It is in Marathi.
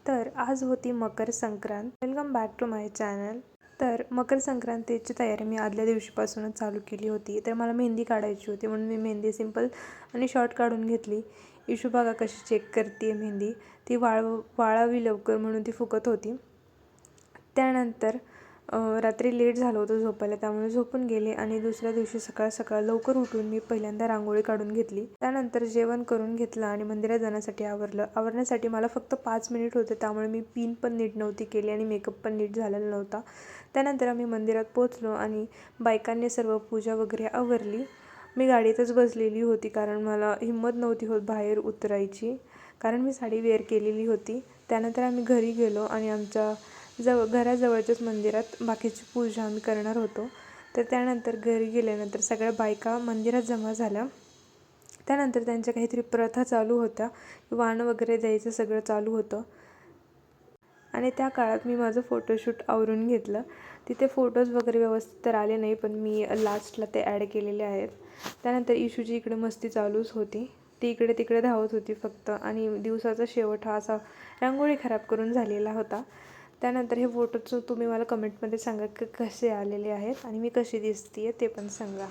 तर आज होती Makar Sankrant. Welcome back to my channel. तर मकर संक्रांतीची तयारी मी आदल्या दिवशीपासूनच चालू केली होती. तर मला मेहंदी काढायची होती म्हणून मी मेहंदी सिंपल आणि शॉर्ट काढून घेतली. इशू बघा कशी चेक करते मेहंदी. ती वाळावी लवकर म्हणून ती फुकत होती. त्यानंतर रात्री लेट झालं होतं झोपायला, त्यामुळे झोपून गेले आणि दुसऱ्या दिवशी सकाळ सकाळ लवकर उठून मी पहिल्यांदा रांगोळी काढून घेतली. त्यानंतर जेवण करून घेतलं आणि मंदिरात जाण्यासाठी आवरण्यासाठी मला फक्त 5 मिनिट होते, त्यामुळे मी पिन पण नीट नव्हती केली आणि मेकअप पण नीट झालेला नव्हता. त्यानंतर आम्ही मंदिरात पोचलो आणि बायकांनी सर्व पूजा वगैरे आवरली. मी गाडीतच बसलेली होती कारण मला हिंमत नव्हती होत बाहेर उतरायची, कारण मी साडी वेअर केलेली होती. त्यानंतर आम्ही घरी गेलो आणि आमच्या घराजवळच्याच मंदिरात बाकीची पूजा आम्ही करणार होतो. तर त्यानंतर घरी गेल्यानंतर सगळ्या बायका मंदिरात जमा झाल्या. त्यानंतर त्यांच्या काहीतरी प्रथा चालू होत्या, वाण वगैरे द्यायचं सगळं चालू होतं आणि त्या काळात मी माझं फोटोशूट आवरून घेतलं. तिथे फोटोज वगैरे व्यवस्थित तर आले नाही, पण मी लास्टला ते ॲड केलेले आहेत. त्यानंतर इशूची इकडे मस्ती चालूच होती. ती इकडे तिकडे धावत होती फक्त, आणि दिवसाचा शेवट हा असा रांगोळी खराब करून झालेला होता. त्यानंतर हे फोटोज तुम्ही मला कमेंटमध्ये सांगा की कसे आलेले आहेत आणि मी कशी दिसते ते पण सांगा.